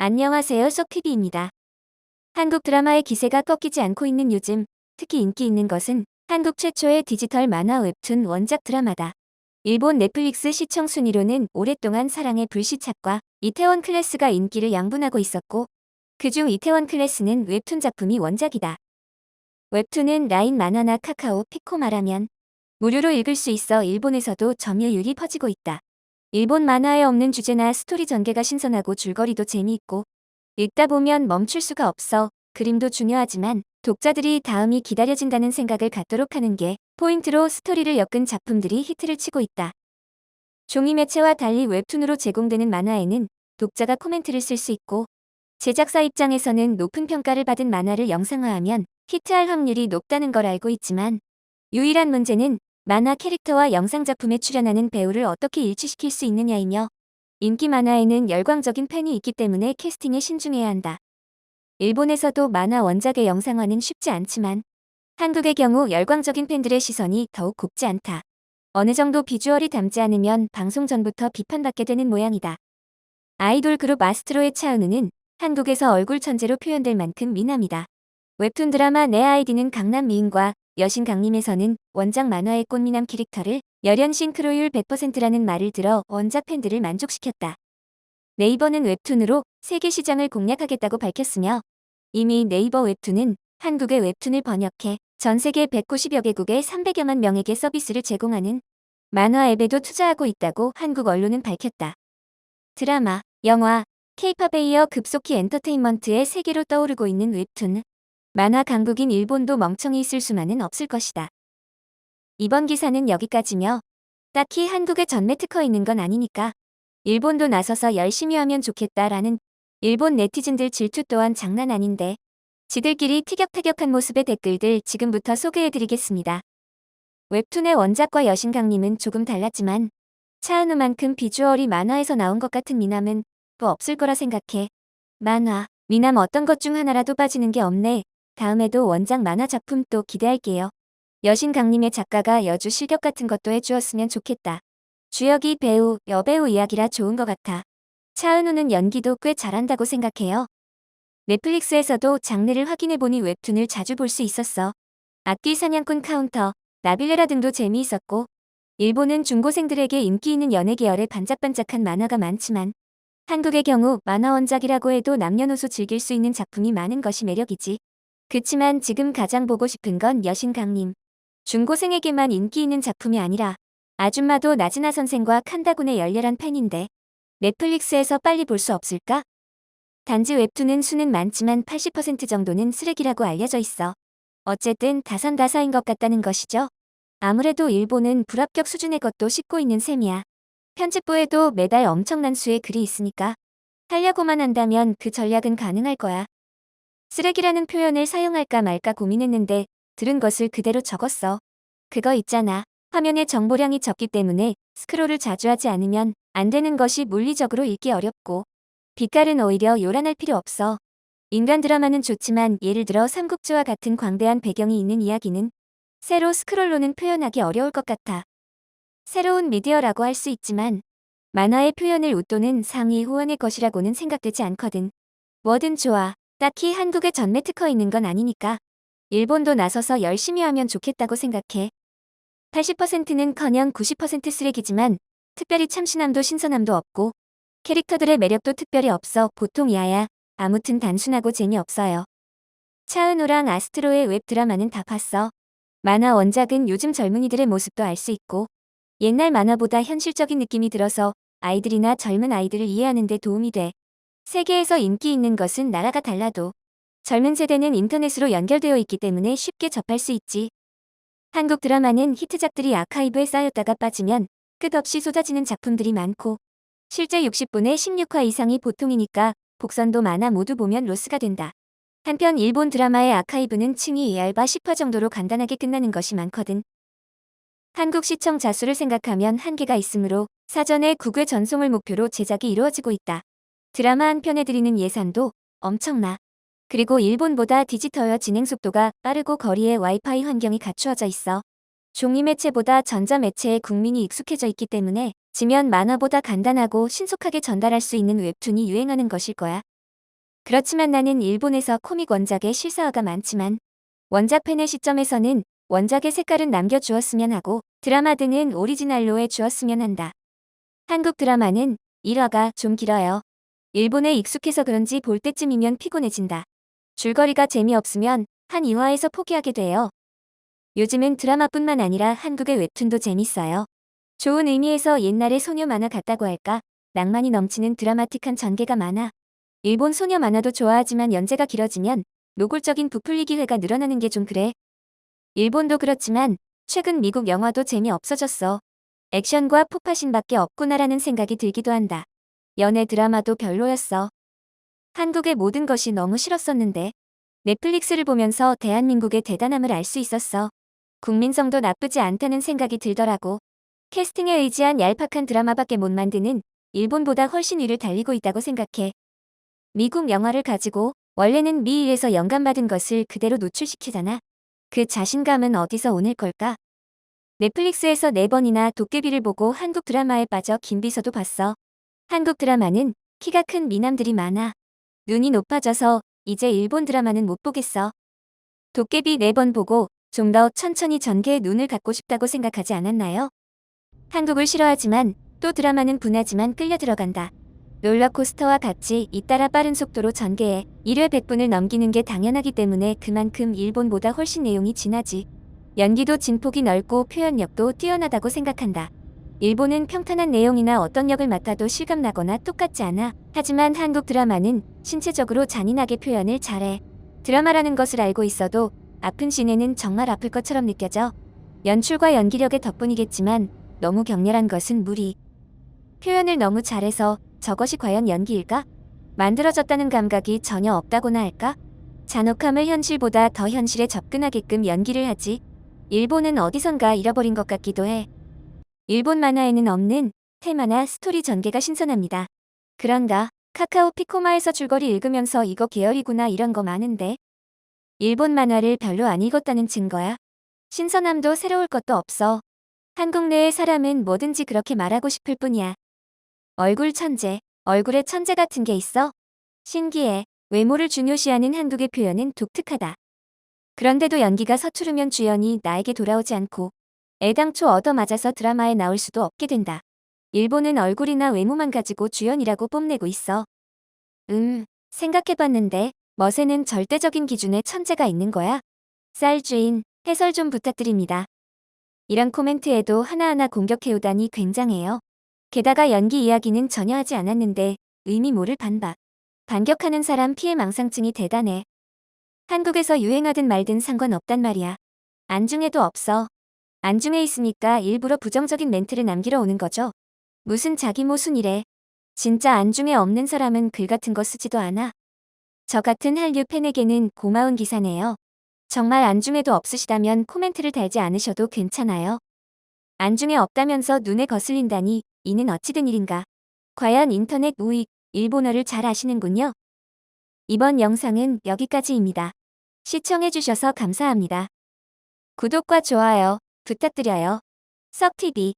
안녕하세요, 소피비입니다. 한국 드라마의 기세가 꺾이지 않고 있는 요즘, 특히 인기 있는 것은 한국 최초의 디지털 만화 웹툰 원작 드라마다. 일본 넷플릭스 시청 순위로는 오랫동안 사랑의 불시착과 이태원 클래스가 인기를 양분하고 있었고, 그중 이태원 클래스는 웹툰 작품이 원작이다. 웹툰은 라인 만화나 카카오 피코 말하면 무료로 읽을 수 있어 일본에서도 점유율이 퍼지고 있다. 일본 만화에 없는 주제나 스토리 전개가 신선하고 줄거리도 재미있고 읽다 보면 멈출 수가 없어. 그림도 중요하지만 독자들이 다음이 기다려진다는 생각을 갖도록 하는 게 포인트로 스토리를 엮은 작품들이 히트를 치고 있다. 종이 매체와 달리 웹툰으로 제공되는 만화에는 독자가 코멘트를 쓸 수 있고 제작사 입장에서는 높은 평가를 받은 만화를 영상화하면 히트할 확률이 높다는 걸 알고 있지만 유일한 문제는 만화 캐릭터와 영상작품에 출연하는 배우를 어떻게 일치시킬 수 있느냐이며 인기 만화에는 열광적인 팬이 있기 때문에 캐스팅에 신중해야 한다. 일본에서도 만화 원작의 영상화는 쉽지 않지만 한국의 경우 열광적인 팬들의 시선이 더욱 곱지 않다. 어느 정도 비주얼이 닮지 않으면 방송 전부터 비판받게 되는 모양이다. 아이돌 그룹 아스트로의 차은우는 한국에서 얼굴 천재로 표현될 만큼 미남이다. 웹툰 드라마 내 아이디는 강남 미인과 여신 강림에서는 원작 만화의 꽃미남 캐릭터를 열연 싱크로율 100%라는 말을 들어 원작 팬들을 만족시켰다. 네이버는 웹툰으로 세계 시장을 공략하겠다고 밝혔으며 이미 네이버 웹툰은 한국의 웹툰을 번역해 전 세계 190여 개국의 300여만 명에게 서비스를 제공하는 만화 앱에도 투자하고 있다고 한국 언론은 밝혔다. 드라마, 영화, K-팝에 이어 급속히 엔터테인먼트의 세계로 떠오르고 있는 웹툰. 만화 강국인 일본도 멍청이 있을 수만은 없을 것이다. 이번 기사는 여기까지며 딱히 한국에 전매 특허 있는 건 아니니까 일본도 나서서 열심히 하면 좋겠다라는 일본 네티즌들 질투 또한 장난 아닌데 지들끼리 티격태격한 모습의 댓글들 지금부터 소개해드리겠습니다. 웹툰의 원작과 여신 강림은 조금 달랐지만 차은우만큼 비주얼이 만화에서 나온 것 같은 미남은 또 없을 거라 생각해. 만화, 미남 어떤 것 중 하나라도 빠지는 게 없네. 다음에도 원작 만화 작품 또 기대할게요. 여신 강림의 작가가 여주 실격 같은 것도 해주었으면 좋겠다. 주역이 배우, 여배우 이야기라 좋은 것 같아. 차은우는 연기도 꽤 잘한다고 생각해요. 넷플릭스에서도 장르를 확인해보니 웹툰을 자주 볼 수 있었어. 악귀 사냥꾼 카운터, 나빌레라 등도 재미있었고 일본은 중고생들에게 인기 있는 연애 계열의 반짝반짝한 만화가 많지만 한국의 경우 만화 원작이라고 해도 남녀노소 즐길 수 있는 작품이 많은 것이 매력이지. 그치만 지금 가장 보고 싶은 건 여신 강림. 중고생에게만 인기 있는 작품이 아니라 아줌마도 나즈나 선생과 칸다군의 열렬한 팬인데 넷플릭스에서 빨리 볼 수 없을까? 단지 웹툰은 수는 많지만 80% 정도는 쓰레기라고 알려져 있어. 어쨌든 다선다사인 것 같다는 것이죠. 아무래도 일본은 불합격 수준의 것도 싣고 있는 셈이야. 편집부에도 매달 엄청난 수의 글이 있으니까 하려고만 한다면 그 전략은 가능할 거야. 쓰레기라는 표현을 사용할까 말까 고민했는데 들은 것을 그대로 적었어. 그거 있잖아. 화면의 정보량이 적기 때문에 스크롤을 자주 하지 않으면 안 되는 것이 물리적으로 읽기 어렵고 빛깔은 오히려 요란할 필요 없어. 인간 드라마는 좋지만 예를 들어 삼국지와 같은 광대한 배경이 있는 이야기는 세로 스크롤로는 표현하기 어려울 것 같아. 새로운 미디어라고 할 수 있지만 만화의 표현을 웃도는 상위 호환의 것이라고는 생각되지 않거든. 뭐든 좋아. 딱히 한국에 전매 특허 있는 건 아니니까 일본도 나서서 열심히 하면 좋겠다고 생각해. 80%는커녕 90% 쓰레기지만 특별히 참신함도 신선함도 없고 캐릭터들의 매력도 특별히 없어 보통 야야. 아무튼 단순하고 재미없어요. 차은우랑 아스트로의 웹드라마는 다 봤어. 만화 원작은 요즘 젊은이들의 모습도 알 수 있고 옛날 만화보다 현실적인 느낌이 들어서 아이들이나 젊은 아이들을 이해하는 데 도움이 돼. 세계에서 인기 있는 것은 나라가 달라도 젊은 세대는 인터넷으로 연결되어 있기 때문에 쉽게 접할 수 있지. 한국 드라마는 히트작들이 아카이브에 쌓였다가 빠지면 끝없이 쏟아지는 작품들이 많고 실제 60분의 16화 이상이 보통이니까 복선도 만화 모두 보면 로스가 된다. 한편 일본 드라마의 아카이브는 층이 얇아 10화 정도로 간단하게 끝나는 것이 많거든. 한국 시청자 수를 생각하면 한계가 있으므로 사전에 국외 전송을 목표로 제작이 이루어지고 있다. 드라마 한 편에 들이는 예산도 엄청나. 그리고 일본보다 디지털화 진행 속도가 빠르고 거리에 와이파이 환경이 갖추어져 있어. 종이 매체보다 전자 매체에 국민이 익숙해져 있기 때문에 지면 만화보다 간단하고 신속하게 전달할 수 있는 웹툰이 유행하는 것일 거야. 그렇지만 나는 일본에서 코믹 원작의 실사화가 많지만 원작 팬의 시점에서는 원작의 색깔은 남겨주었으면 하고 드라마 등은 오리지널로 해주었으면 한다. 한국 드라마는 1화가 좀 길어요. 일본에 익숙해서 그런지 볼 때쯤이면 피곤해진다. 줄거리가 재미없으면 한 2화에서 포기하게 돼요. 요즘은 드라마뿐만 아니라 한국의 웹툰도 재밌어요. 좋은 의미에서 옛날의 소녀 만화 같다고 할까? 낭만이 넘치는 드라마틱한 전개가 많아. 일본 소녀 만화도 좋아하지만 연재가 길어지면 노골적인 부풀리기 회가 늘어나는 게 좀 그래. 일본도 그렇지만 최근 미국 영화도 재미없어졌어. 액션과 폭파신밖에 없구나라는 생각이 들기도 한다. 연애 드라마도 별로였어. 한국의 모든 것이 너무 싫었었는데 넷플릭스를 보면서 대한민국의 대단함을 알 수 있었어. 국민성도 나쁘지 않다는 생각이 들더라고. 캐스팅에 의지한 얄팍한 드라마밖에 못 만드는 일본보다 훨씬 위를 달리고 있다고 생각해. 미국 영화를 가지고 원래는 미일에서 영감받은 것을 그대로 노출시키잖아. 그 자신감은 어디서 오는 걸까? 넷플릭스에서 4번이나 도깨비를 보고 한국 드라마에 빠져 김비서도 봤어. 한국 드라마는 키가 큰 미남들이 많아. 눈이 높아져서 이제 일본 드라마는 못 보겠어. 도깨비 4번 보고 좀 더 천천히 전개에 눈을 갖고 싶다고 생각하지 않았나요? 한국을 싫어하지만 또 드라마는 분하지만 끌려 들어간다. 롤러코스터와 같이 잇따라 빠른 속도로 전개해 1회 100분을 넘기는 게 당연하기 때문에 그만큼 일본보다 훨씬 내용이 진하지. 연기도 진폭이 넓고 표현력도 뛰어나다고 생각한다. 일본은 평탄한 내용이나 어떤 역을 맡아도 실감나거나 똑같지 않아. 하지만 한국 드라마는 신체적으로 잔인하게 표현을 잘해. 드라마라는 것을 알고 있어도 아픈 씬에는 정말 아플 것처럼 느껴져. 연출과 연기력의 덕분이겠지만 너무 격렬한 것은 무리. 표현을 너무 잘해서 저것이 과연 연기일까? 만들어졌다는 감각이 전혀 없다고나 할까? 잔혹함을 현실보다 더 현실에 접근하게끔 연기를 하지. 일본은 어디선가 잃어버린 것 같기도 해. 일본 만화에는 없는 테마나 스토리 전개가 신선합니다. 그런가? 카카오 피코마에서 줄거리 읽으면서 이거 계열이구나 이런 거 많은데. 일본 만화를 별로 안 읽었다는 증거야. 신선함도 새로울 것도 없어. 한국 내의 사람은 뭐든지 그렇게 말하고 싶을 뿐이야. 얼굴 천재, 얼굴에 천재 같은 게 있어? 신기해. 외모를 중요시하는 한국의 표현은 독특하다. 그런데도 연기가 서투르면 주연이 나에게 돌아오지 않고 애당초 얻어맞아서 드라마에 나올 수도 없게 된다. 일본은 얼굴이나 외모만 가지고 주연이라고 뽐내고 있어. 생각해봤는데 멋에는 절대적인 기준의 천재가 있는 거야? 쌀주인, 해설 좀 부탁드립니다. 이런 코멘트에도 하나하나 공격해오다니 굉장해요. 게다가 연기 이야기는 전혀 하지 않았는데 의미 모를 반박. 반격하는 사람 피해 망상증이 대단해. 한국에서 유행하든 말든 상관없단 말이야. 안중에도 없어. 안중에 있으니까 일부러 부정적인 멘트를 남기러 오는 거죠. 무슨 자기 모순이래. 진짜 안중에 없는 사람은 글 같은 거 쓰지도 않아. 저 같은 한류 팬에게는 고마운 기사네요. 정말 안중에도 없으시다면 코멘트를 달지 않으셔도 괜찮아요. 안중에 없다면서 눈에 거슬린다니 이는 어찌된 일인가. 과연 인터넷 우익, 일본어를 잘 아시는군요. 이번 영상은 여기까지입니다. 시청해주셔서 감사합니다. 구독과 좋아요 부탁드려요. 썩TV